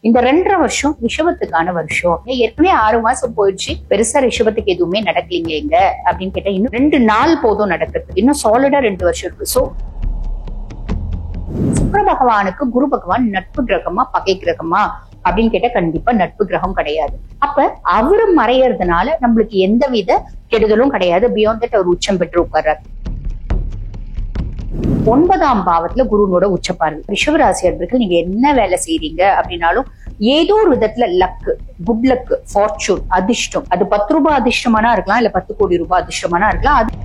இந்த 2.5 வருஷம் ரிஷபத்துக்கான வருஷம். ஏற்கனவே 6 மாசம் போயிடுச்சு, பெருசா ரிஷபத்துக்கு எதுவுமே நடக்கலீங்க அப்படின்னு கேட்டா இன்னும் 2 நாள் போதும் நடக்கிறதுக்கு. இன்னும் சாலிடா 2 வருஷம் இருக்கு. சோ சுக்கிர பகவானுக்கு குரு பகவான் நட்பு கிரகமா பகை கிரகமா அப்படின்னு கேட்டா கண்டிப்பா நட்பு கிரகம் கிடையாது. அப்ப அவரு மறையறதுனால நம்மளுக்கு எந்தவித கெடுதலும் கிடையாது. பியாண்ட் தட் அவர் உச்சம் பெற்று உட்கார்றாரு. 9ஆம் பாவத்துல குருனோட உச்சப்பார்வை. ரிஷபராசி அன்பர்கள் நீங்க என்ன வேலை செய்றீங்க அப்படின்னாலும் ஏதோ ஒரு விதத்துல லக்கு, குட் லக், ஃபார்ச்சூன், அதிர்ஷ்டம், அது 10 ரூபாய் அதிர்ஷ்டமானா இருக்கலாம், இல்ல 10 கோடி ரூபாய் அதிர்ஷ்டமானா இருக்கலாம்.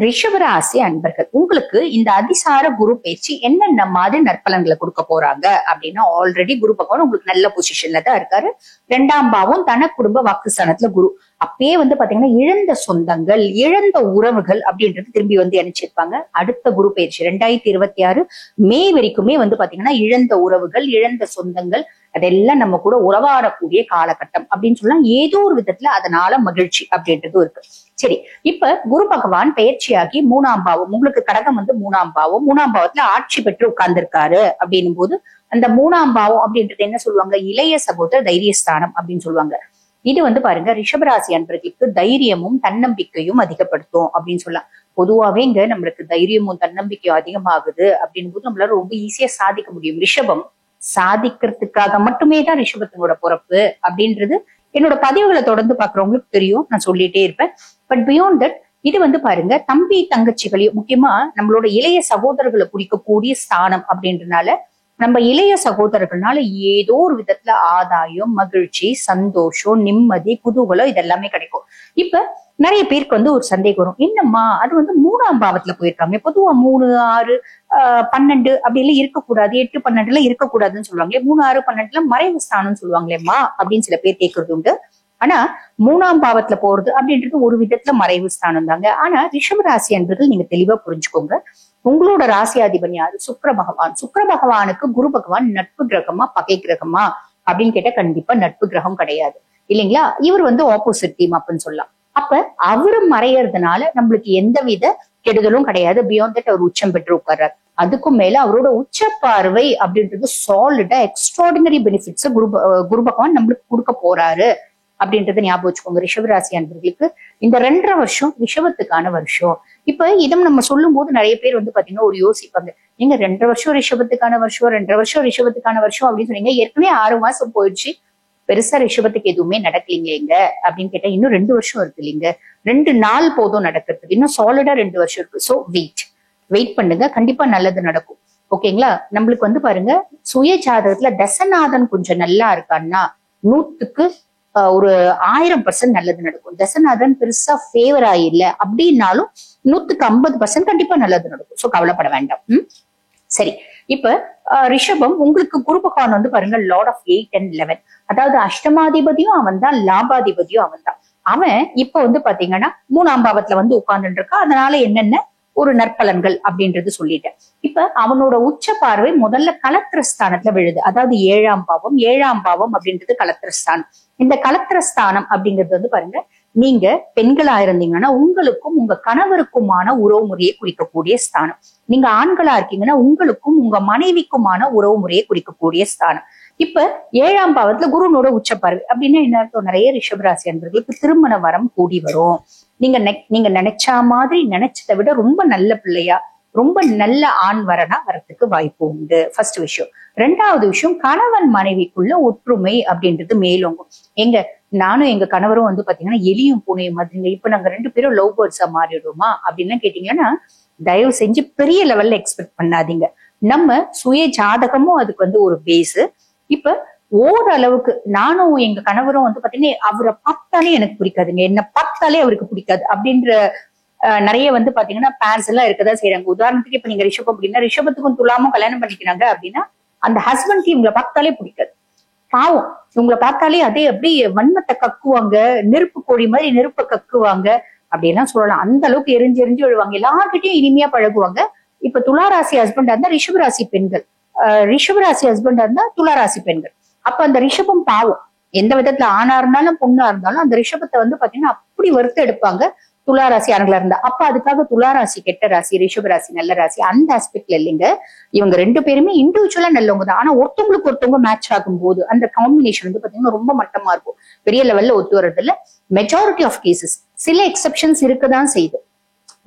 ரிஷபராசி அன்பர்கள் உங்களுக்கு இந்த அதிசார குரு பேச்சு என்னென்ன மாதிரி நற்பலன்களை கொடுக்க போறாங்க அப்படின்னா, ஆல்ரெடி குரு பகவான் உங்களுக்கு நல்ல பொசிஷன்ல தான் இருக்காரு. 2ஆம் பாவம் தன குடும்ப வாக்குஸ்தானத்துல குரு. அப்பயே பாத்தீங்கன்னா இழந்த சொந்தங்கள், இழந்த உறவுகள் அப்படின்றது திரும்பி இணைச்சிருப்பாங்க. அடுத்த குரு பயிற்சி 2026 மே வரைக்குமே பாத்தீங்கன்னா இழந்த உறவுகள், இழந்த சொந்தங்கள் அதெல்லாம் நம்ம கூட உறவாடக்கூடிய காலகட்டம் அப்படின்னு சொல்லலாம். ஏதோ ஒரு விதத்துல அதனால மகிழ்ச்சி அப்படின்றதும் இருக்கு. சரி, இப்ப குரு பகவான் பயிற்சியாகி 3ஆம் பாவம், உங்களுக்கு கடகம் 3ஆம் பாவம், 3ஆம் பாவத்துல ஆட்சி பெற்று உட்கார்ந்துருக்காரு அப்படின்னும் போது அந்த 3ஆம் பாவம் அப்படின்றது என்ன சொல்லுவாங்க, இளைய சகோதர தைரியஸ்தானம் அப்படின்னு சொல்லுவாங்க. இது பாருங்க ரிஷபராசி அன்பர்களுக்கு தைரியமும் தன்னம்பிக்கையும் அதிகப்படுத்தும் அப்படின்னு சொல்லலாம். பொதுவாவே இங்க நம்மளுக்கு தைரியமும் தன்னம்பிக்கையும் அதிகமாகுது அப்படின் போது நம்மளால ரொம்ப ஈஸியா சாதிக்க முடியும். ரிஷபம் சாதிக்கிறதுக்காக மட்டுமே தான் ரிஷபத்தினோட பிறப்பு அப்படின்றது என்னோட பதிவுகளை தொடர்ந்து பாக்குறவங்களுக்கு தெரியும், நான் சொல்லிட்டே இருப்பேன். பட் பியாண்ட் தட் இது பாருங்க தம்பி தங்கச்சிகளையும் முக்கியமா நம்மளோட இளைய சகோதரர்களை குறிக்கக்கூடிய ஸ்தானம் அப்படின்றனால நம்ம இளைய சகோதரர்கள்னால ஏதோ ஒரு விதத்துல ஆதாயம், மகிழ்ச்சி, சந்தோஷம், நிம்மதி, குதூகலம் இதெல்லாமே கிடைக்கும். இப்ப நிறைய பேருக்கு ஒரு சந்தேகம் வரும், என்னம்மா அது 3ஆம் பாவத்துல போயிருக்காங்க, பொதுவா 3, 6, 12 அப்படி எல்லாம் இருக்கக்கூடாது, 8, 12 எல்லாம் இருக்கக்கூடாதுன்னு சொல்லுவாங்களே, 3, 6, 12 மறைவு ஸ்தானம்னு சொல்லுவாங்களேம்மா அப்படின்னு சில பேர் கேட்கறது உண்டு. ஆனா 3ஆம் பாவத்துல போறது அப்படின்றது ஒரு விதத்துல மறைவு ஸ்தானம் தாங்க. ஆனா ரிஷபராசி என்பது நீங்க தெளிவா புரிஞ்சுக்கோங்க, உங்களோட ராசியாதிபதி யாரு, சுக்கிர பகவான். சுக்கிர பகவானுக்கு குரு பகவான் நட்பு கிரகமா பகை கிரகமா அப்படின்னு கேட்டா கண்டிப்பா நட்பு கிரகம் கிடையாது இல்லைங்களா. இவர் ஆப்போசிட் டீம் அப்படின்னு சொல்லலாம். அப்ப அவரு மறையறதுனால நம்மளுக்கு எந்தவித கெடுதலும் கிடையாது. பியாண்ட் தட் அவர் உச்சம் பெற்று உட்கார்றாரு. அதுக்கும் மேல அவரோட உச்ச பார்வை அப்படின்றது சாலிடா எக்ஸ்ட்ராடினரி பெனிஃபிட்ஸ் குரு பகவான் நம்மளுக்கு கொடுக்க போறாரு அப்படின்றத ஞாபகம் வச்சுக்கோங்க. ரிஷபராசி அன்பர்களுக்கு இந்த 2.5 வருஷம் ரிஷபத்துக்கான வருஷம். இப்ப இதம் நம்ம சொல்லும் போது நிறைய பேர் பாத்தீங்கன்னா ஒரு யோசிப்பாங்க, நீங்க 2.5 வருஷம் ரிஷபத்துக்கான வருஷம், 2.5 வருஷம் ரிஷபத்துக்கான வருஷம் அப்படின்னு சொன்னீங்க, ஏற்கனவே 6 மாசம் போயிடுச்சு, பெருசா ரிஷபத்துக்கு எதுவுமே நடக்கலீங்க அப்படின்னு கேட்டா இன்னும் 2 வருஷம் இருக்கு இல்லைங்க. 2 நாள் போதும் நடக்கிறதுக்கு, இன்னும் சாலிடா 2 வருஷம் இருக்கு. சோ வெயிட் பண்ணுங்க, கண்டிப்பா நல்லது நடக்கும். ஓகேங்களா. நம்மளுக்கு பாருங்க சுய ஜாதகத்துல தசநாதன் கொஞ்சம் நல்லா இருக்கான்னா 100க்கு ஒரு 1000% நல்லது நடக்கும். தசநாதன் பெருசா ஃபேவர் ஆயில்ல அப்படின்னாலும் 100க்கு 50% கண்டிப்பா நல்லது நடக்கும். சோ கவலைப்பட வேண்டாம். சரி, இப்ப ரிஷபம் உங்களுக்கு குரு பகவான் பாருங்க லார்ட் ஆஃப் 8 and 11, அதாவது அஷ்டமாதிபதியும் அவன் தான், லாபாதிபதியும் அவன் தான். அவன் இப்ப பாத்தீங்கன்னா 3ஆம் பாவத்துல உட்கார்ந்துட்டு இருக்கான். அதனால என்னென்ன ஒரு நற்பலன்கள் அப்படின்றது சொல்லிட்டேன். இப்ப அவனோட உச்ச பார்வை முதல்ல கலத்திரஸ்தானத்துல விழுது, அதாவது 7ஆம் பாவம். 7ஆம் பாவம் அப்படின்றது கலத்திரஸ்தானம். இந்த கலத்திரஸ்தானம் அப்படிங்கிறது பாருங்க, நீங்க பெண்களா இருந்தீங்கன்னா உங்களுக்கும் உங்க கணவருக்குமான உறவு முறையை குறிக்கக்கூடிய ஸ்தானம். நீங்க ஆண்களா இருக்கீங்கன்னா உங்களுக்கும் உங்க மனைவிக்குமான உறவு முறையை குறிக்கக்கூடிய ஸ்தானம். இப்ப 7ஆம் பாவத்துல குருனோட உச்சப்பார்வை அப்படின்னா என்ன அர்த்தம், நிறைய ரிஷபராசி அன்பர்களுக்கு திருமண வரம் கூடி வரும். நீங்க நினைச்சா மாதிரி நினைச்சதை விட ரொம்ப நல்ல பிள்ளையா, ரொம்ப நல்ல ஆண் வரனா வரத்துக்கு வாய்ப்பு உண்டு. ஃபர்ஸ்ட் விஷயம். 2வது விஷயம், கணவன் மனைவிக்குள்ள ஒற்றுமை அப்படின்றது மேலோங்கும். நானும் எங்க கணவரும் பாத்தீங்கன்னா எலியும் பூனையும் மாதிரிங்க, இப்ப நாங்க 2 பேரும் லவ் பேர்ட்ஸா மாறிடுவோமா அப்படின்னு கேட்டீங்கன்னா தயவு செஞ்சு பெரிய லெவல்ல எக்ஸ்பெக்ட் பண்ணாதீங்க. நம்ம சுய ஜாதகமும் அதுக்கு ஒரு பேஸ். இப்ப ஓரளவுக்கு நானும் எங்க கணவரும் பாத்தீங்கன்னா அவரை பார்த்தாலே எனக்கு பிடிக்காதுங்க, என்ன பார்த்தாலே அவருக்கு பிடிக்காது அப்படின்ற நிறைய பாத்தீங்கன்னா பேர்ஸ் எல்லாம் இருக்கதான் செய்யறாங்க. உதாரணத்துக்கு இப்ப நீங்க ரிஷபம் அப்படின்னா ரிஷபத்துக்கும் துலாமும் கல்யாணம் பண்ணிக்கிறாங்க அப்படின்னா அந்த ஹஸ்பண்ட்க்கு இவங்களை பார்த்தாலே பிடிக்காது. பாவம், இவங்களை பார்த்தாலே அதே அப்படியே வன்மத்தை கக்குவாங்க, நெருப்பு கோழி மாதிரி நெருப்பை கக்குவாங்க அப்படின்லாம் சொல்லலாம். அந்த அளவுக்கு எரிஞ்சு விழுவாங்க, எல்லார்கிட்டையும் இனிமையா பழகுவாங்க. இப்ப துளாராசி ஹஸ்பண்டா இருந்தா ரிஷபராசி பெண்கள், ரிஷபராசி ஹஸ்பண்டா இருந்தா துளாராசி பெண்கள். அப்ப அந்த ரிஷபம் பாவம், எந்த விதத்துல ஆணா இருந்தாலும் பொண்ணா இருந்தாலும் அந்த ரிஷபத்தை பாத்தீங்கன்னா அப்படி வறுத்து எடுப்பாங்க. துளாராசியானங்களா இருந்தா. அப்ப அதுக்காக துளாராசி கெட்ட ராசி, ரிஷபராசி நல்ல ராசி அந்த ஆஸ்பெக்ட்ல இல்லைங்க. இவங்க 2 பேருமே இண்டிவிஜுவலா நல்லவங்க தான். ஆனா ஒருத்தவங்களுக்கு ஒருத்தவங்க மேட்ச் ஆகும் போது அந்த காம்பினேஷன் வந்து பாத்தீங்கன்னா ரொம்ப மட்டமா இருக்கும், பெரிய லெவல்ல ஒத்து வர்றது இல்ல. மெஜாரிட்டி ஆஃப் கேசஸ், சில எக்ஸெப்ஷன்ஸ் இருக்கதான் செய்யுது,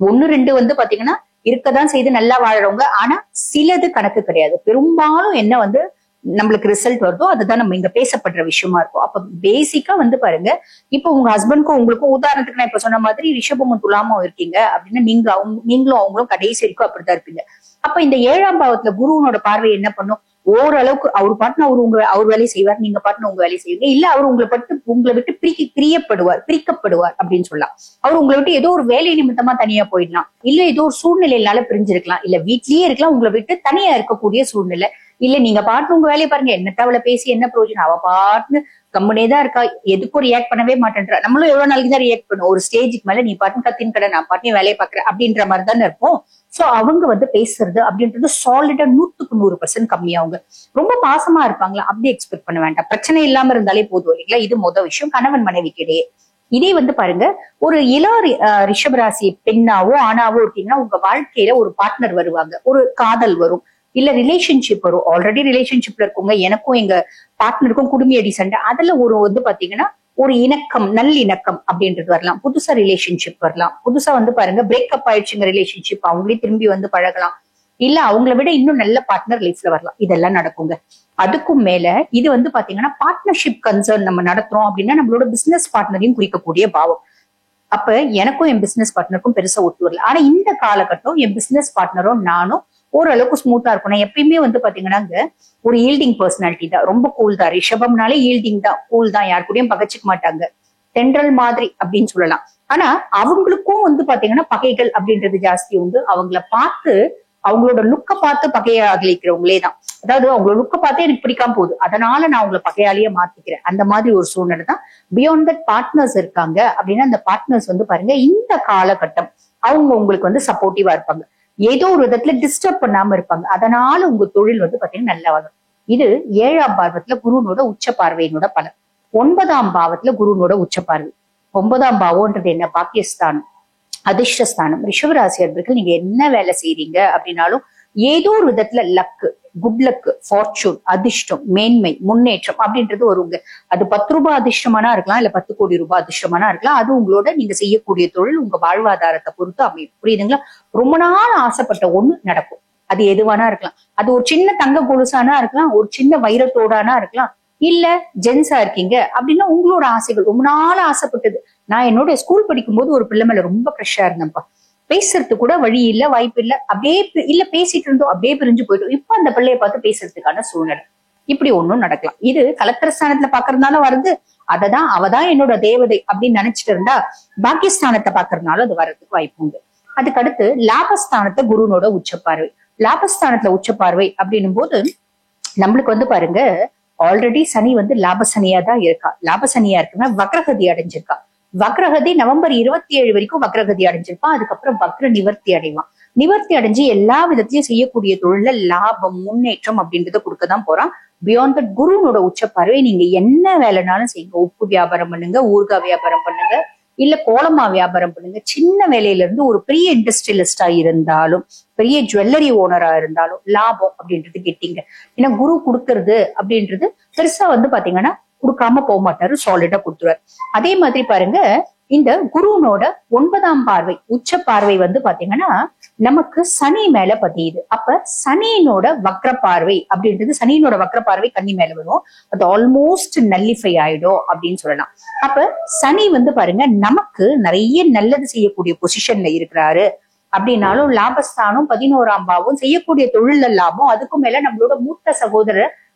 1-2 வந்து பாத்தீங்கன்னா இருக்கதான் செய்து நல்லா வாழறவங்க. ஆனா சிலது கணக்கு கிடையாது. பெரும்பாலும் என்ன வந்து நம்மளுக்கு ரிசல்ட் வருதோ அதுதான் நம்ம இங்க பேசப்படுற விஷயமா இருக்கும். அப்ப பேசிக்கா வந்து பாருங்க, இப்ப உங்க ஹஸ்பண்ட்க்கும் உங்களுக்கும் உதாரணத்துக்கு நான் இப்ப சொன்ன மாதிரி ரிஷபமும் துலாமும் இருக்கீங்க அப்படின்னா நீங்களும் அவங்களும் கடைசி வரைக்கும் அப்படிதான் இருப்பீங்க. அப்ப இந்த 7ஆம் பாவத்துல குருவனோட பார்வை என்ன பண்ணும், ஓரளவுக்கு அவர் பாட்டுன்னு அவர் வேலையை செய்வார், நீங்க பாட்டுன்னு உங்க வேலையை செய்வீங்க. இல்ல அவர் உங்களை விட்டு பிரிக்கப்படுவார் அப்படின்னு சொல்லலாம். அவர் உங்களை விட்டு ஏதோ ஒரு வேலை நிமித்தமா தனியா போயிடலாம், இல்ல ஏதோ ஒரு சூழ்நிலையினால பிரிஞ்சிருக்கலாம், இல்ல வீட்லயே இருக்கலாம், உங்களை விட்டு தனியா இருக்கக்கூடிய சூழ்நிலை. இல்ல நீங்க பாட்டுன்னு உங்க வேலையை பாருங்க, என்னத்த அவளை பேசி என்ன பிரயோஜனம், அவ பாட்டுன்னு கம்முனேதான் இருக்கா, எதுக்கும் ரியாக்ட் பண்ணவே மாட்டேன்றா. நம்மளும் எவ்வளவு நாளைக்கு தான் ரியாக்ட் பண்ணுவோம், ஒரு ஸ்டேஜுக்கு மேல நீ பாட்டுன்னு கத்தின் கடை, நான் பாட்டுன்னு வேலையை பாக்குறேன் அப்படின்ற மாதிரி தானே இருப்போம். சோ அவங்க வந்து பேசுறது அப்படின்றது சாலிடா 100% கம்மியாவுங்க. ரொம்ப பாசமா இருப்பாங்களா அப்படி எக்ஸ்பெக்ட் பண்ண வேண்டாம், பிரச்சனை இல்லாம இருந்தாலே போதும் இல்லைங்களா. இது முதல் விஷயம் கணவன் மனைவிக்கு இடையே. இதே வந்து பாருங்க, ஒரு ரிஷபராசி பெண்ணாவோ ஆணாவோ இருக்கீங்கன்னா உங்க வாழ்க்கையில ஒரு பார்ட்னர் வருவாங்க, ஒரு காதல் வரும், இல்ல ரிலேஷன்ஷிப் வரும். ஆல்ரெடி ரிலேஷன்ஷிப்ல இருக்கவங்க, எனக்கும் எங்க பார்ட்னருக்கும் குடும்ப அடி சண்டை, அதுல ஒரு வந்து பாத்தீங்கன்னா ஒரு இணக்கம், நல்லிணக்கம் அப்படின்றது வரலாம். புதுசா ரிலேஷன்ஷிப் வரலாம். புதுசா வந்து பாருங்க பிரேக்கப் ஆயிடுச்சுங்க ரிலேஷன்ஷிப், அவங்களே திரும்பி வந்து பழகலாம். இல்ல அவங்கள விட இன்னும் நல்ல பார்ட்னர் லைஃப்ல வரலாம். இதெல்லாம் நடக்குங்க. அதுக்கும் மேல இது வந்து பாத்தீங்கன்னா பார்ட்னர்ஷிப் கன்சர்ன் நம்ம நடத்துறோம் அப்படின்னா நம்மளோட பிசினஸ் பார்ட்னரையும் குறிக்கக்கூடிய பாவம். அப்ப எனக்கும் என் பிசினஸ் பார்ட்னருக்கும் பெருசா ஒத்து வரல. ஆனா இந்த காலகட்டம் என் பிசினஸ் பார்ட்னரும் நானும் ஓரளவுக்கு ஸ்மூத்தா இருக்கும். நான் எப்பயுமே வந்து பாத்தீங்கன்னா ஒரு ஈல்டிங் பர்சனாலிட்டி தான், ரொம்ப கூல் தான். ரிஷபம்னாலே ஈல்டிங் தான், கூல் தான், யாரு கூடயும் பகச்சிக்க மாட்டாங்க, தென்றல் மாதிரி அப்படின்னு சொல்லலாம். ஆனா அவங்களுக்கும் வந்து பாத்தீங்கன்னா பகைகள் அப்படின்றது ஜாஸ்தி உண்டு. அவங்கள பார்த்து, அவங்களோட லுக்க பார்த்து பகைய அகலிக்கிறவங்களே தான். அதாவது அவங்களோட லுக்க பார்த்தே எனக்கு பிடிக்காம போகுது, அதனால நான் அவங்களை பகையாலேயே மாத்திக்கிறேன், அந்த மாதிரி ஒரு சூழ்நிலை தான். பியாண்ட் தட் பார்ட்னர்ஸ் இருக்காங்க அப்படின்னா அந்த பார்ட்னர்ஸ் வந்து பாருங்க இந்த காலகட்டம் அவங்க உங்களுக்கு வந்து சப்போர்ட்டிவா இருப்பாங்க, ஏதோ ஒரு விதத்துல டிஸ்டர்ப் பண்ணாம இருப்பாங்க. அதனால உங்க தொழில் வந்து பாத்தீங்கன்னா நல்லா வரும். இது 7ஆம் பாவத்துல குருனோட உச்ச பார்வையினோட பலன். 9ஆம் பாவத்துல குருனோட உச்ச பார்வை. 9ஆம் பாவம்ன்றது என்ன, பாக்கியஸ்தானம், அதிர்ஷ்டஸ்தானம். ரிஷபராசி அன்பர்கள் நீங்க என்ன வேலை செய்றீங்க அப்படின்னாலும் ஏதோ ஒரு விதத்துல லக்கு, குட் லக், ஃபார்ச்சூன், அதிர்ஷ்டம், மேன்மை, முன்னேற்றம் அப்படின்றது வருங்க. அது 10 ரூபாய் அதிர்ஷ்டமானா இருக்கலாம், இல்ல 10 கோடி ரூபாய் அதிர்ஷ்டமானா இருக்கலாம். அது உங்களோட நீங்க செய்யக்கூடிய தொழில் உங்க வாழ்வாதாரத்தை பொறுத்து அமையும். புரியுதுங்களா. ரொம்ப நாள் ஆசைப்பட்ட ஒண்ணு நடக்கும், அது எதுவானா இருக்கலாம். அது ஒரு சின்ன தங்க கொலுசானா இருக்கலாம், ஒரு சின்ன வைரத்தோடானா இருக்கலாம். இல்ல ஜென்ஸா இருக்கீங்க அப்படின்னா உங்களோட ஆசைகள் ரொம்ப நாள் ஆசைப்பட்டது. நான் என்னோட ஸ்கூல் படிக்கும் போது ஒரு பிள்ளை மேல ரொம்ப க்ரஷ்ஷா இருந்தேன்ப்பா, பேசுறதுக்கு கூட வழி இல்ல, வாய்ப்பு இல்ல, அப்படியே இல்ல பேசிட்டு இருந்தோம், அப்படியே பிரிஞ்சு போயிட்டோம். இப்ப அந்த பிள்ளைய பார்த்து பேசுறதுக்கான சூழ்நிலை. இப்படி ஒண்ணும் நடக்கலாம். இது கலத்திரஸ்தானத்துல பாக்குறதுனால வருது, அததான் அவதான் என்னோட தேவதை அப்படின்னு நினைச்சிட்டு இருந்தா பாக்கியஸ்தானத்தை பாக்குறதுனால அது வர்றதுக்கு வாய்ப்பு உண்டு. அதுக்கு அடுத்து லாபஸ்தானத்தை குருனோட உச்சப்பார்வை. லாபஸ்தானத்துல உச்சப்பார்வை அப்படின்னும் போது நம்மளுக்கு வந்து பாருங்க, ஆல்ரெடி சனி வந்து லாபசனியா தான் இருக்கா. லாபசனியா இருக்குன்னா வக்ரகதி அடைஞ்சிருக்கா. வக்ரகதி நவம்பர் 27 வரைக்கும் வக்ரகதி அடைஞ்சிருப்பான். அதுக்கப்புறம் வக்ர நிவர்த்தி அடைவான். நிவர்த்தி அடைஞ்சு எல்லா விதத்திலயும் செய்யக்கூடிய தொழில லாபம், முன்னேற்றம் அப்படின்றத கொடுக்கதான் போறான். பியாண்ட் தட் குருனோட உச்சப்பார்வை. நீங்க என்ன வேலைனாலும் செய்யுங்க, உப்பு வியாபாரம் பண்ணுங்க, ஊறுகாய் வியாபாரம் பண்ணுங்க, இல்ல கோலமா வியாபாரம் பண்ணுங்க, சின்ன வேலையில இருந்து ஒரு பெரிய இண்டஸ்ட்ரியலிஸ்டா இருந்தாலும், பெரிய ஜுவல்லரி ஓனரா இருந்தாலும் லாபம் அப்படின்றது கெட்டிங்க. ஏன்னா குரு கொடுக்கறது அப்படின்றது பெருசா வந்து பாத்தீங்கன்னா கொடுக்காம போக மாட்டாரு, சாலிடா கொடுத்துருவாரு. அதே மாதிரி பாருங்க, இந்த குருனோட 9ஆம் பார்வை, உச்ச பார்வை வந்து பாத்தீங்கன்னா நமக்கு சனி மேல பதியுது. அப்ப சனியினோட வக்ர பார்வை அப்படின்றது, சனியினோட வக்ர பார்வை கன்னி மேல வரும், அது ஆல்மோஸ்ட் நல்லிஃபை ஆயிடும் அப்படின்னு சொல்லலாம். அப்ப சனி வந்து பாருங்க நமக்கு நிறைய நல்லது செய்யக்கூடிய பொசிஷன்ல இருக்கிறாரு அப்படின்னாலும், லாபஸ்தானம் 11ஆம் பாவம், செய்யக்கூடிய தொழில லாபம், அதுக்கும் மேல நம்மளோட மூத்த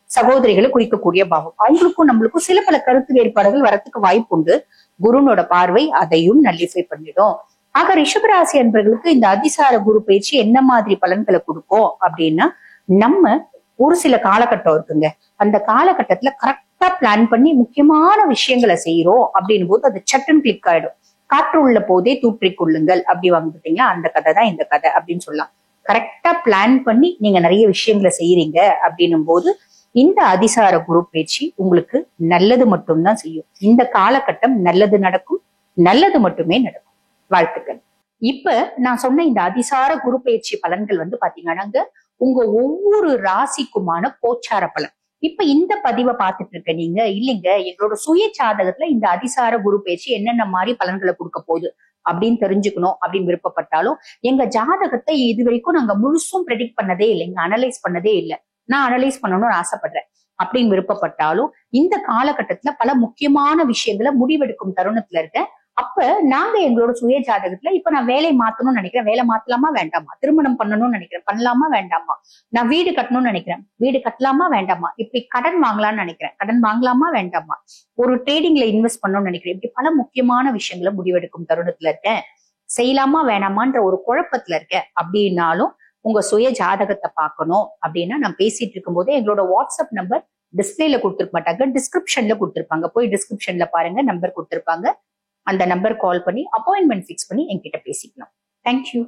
சகோதரிகளை குறிக்கக்கூடிய பாவம். அவங்களுக்கும் நம்மளுக்கும் சில பல கருத்து வேறுபாடுகள் வரத்துக்கு வாய்ப்பு உண்டு. குருனோட பார்வை அதையும் நல்லிஃபை பண்ணிடும். ஆக ரிஷபராசி அன்பர்களுக்கு இந்த அதிசார குரு பயிற்சி என்ன மாதிரி பலன்களை கொடுக்கும் அப்படின்னா, நம்ம ஒரு சில காலகட்டம் இருக்குங்க, அந்த காலகட்டத்துல கரெக்டா பிளான் பண்ணி முக்கியமான விஷயங்களை செய்யறோம் அப்படின்னும் போது அது சட்டன் கிளிக் ஆயிடும். காற்று உள்ள போதே தூற்றிக் கொள்ளுங்கள் அப்படி வாங்கிட்டீங்களா, அந்த கதை தான் இந்த கதை அப்படின்னு சொல்லலாம். கரெக்டா பிளான் பண்ணி நீங்க நிறைய விஷயங்களை செய்யறீங்க அப்படின்னும் போது இந்த அதிசார குரு பயிற்சி உங்களுக்கு நல்லது மட்டும்தான் செய்யும். இந்த காலகட்டம் நல்லது நடக்கும், நல்லது மட்டுமே நடக்கும். வாழ்த்துக்கள். இப்ப நான் சொன்ன இந்த அதிசார குரு பயிற்சி பலன்கள் வந்து பாத்தீங்கன்னா உங்க ஒவ்வொரு ராசிக்குமான கோச்சார பலன். இப்ப இந்த பதிவை பார்த்துட்டு இருக்க நீங்க இல்லைங்க எங்களோட சுய ஜாதகத்துல இந்த அதிசார குரு பயிற்சி என்னென்ன மாதிரி பலன்களை கொடுக்க போகுது அப்படின்னு தெரிஞ்சுக்கணும் அப்படின்னு விருப்பப்பட்டாலும், எங்க ஜாதகத்தை இது வரைக்கும் நாங்க முழுசும் ப்ரெடிக்ட் பண்ணதே இல்லைங்க, அனலைஸ் பண்ணதே இல்லை, நான் அனலைஸ் பண்ணணும்னு ஆசைப்படுறேன் அப்படின்னு விருப்பப்பட்டாலும், இந்த காலகட்டத்துல பல முக்கியமான விஷயங்களை முடிவெடுக்கும் தருணத்துல இருக்க. அப்ப நாங்க எங்களோட சுய ஜாதகத்துல இப்ப நான் வேலை மாத்தணும்னு நினைக்கிறேன், வேலை மாத்தலாமா வேண்டாமா, திருமணம் பண்ணணும்னு நினைக்கிறேன், பண்ணலாமா வேண்டாமா, நான் வீடு கட்டணும்னு நினைக்கிறேன், வீடு கட்டலாமா வேண்டாமா, இப்படி கடன் வாங்கலாம்னு நினைக்கிறேன், கடன் வாங்கலாமா வேண்டாமா, ஒரு ட்ரேடிங்ல இன்வெஸ்ட் பண்ணணும்னு நினைக்கிறேன், இப்படி பல முக்கியமான விஷயங்களை முடிவெடுக்கும் தருணத்துல இருக்கேன், செய்யலாமா வேணாமான்ற ஒரு குழப்பத்துல இருக்கேன் அப்படின்னாலும் உங்க சுய ஜாதகத்தை பார்க்கணும் அப்படின்னா நான் பேசிட்டு இருக்கும் போதே எங்களோட வாட்ஸ்அப் நம்பர் டிஸ்பிளேல கொடுத்துருக்க மாட்டாங்க, டிஸ்கிரிப்ஷன்ல கொடுத்துருப்பாங்க. போய் டிஸ்கிரிப்ஷன்ல பாருங்க, நம்பர் கொடுத்துருப்பாங்க. அந்த நம்பர் கால் பண்ணி அப்பாயின்மெண்ட் ஃபிக்ஸ் பண்ணி என்கிட்ட பேசிக்கலாம். தேங்க்யூ.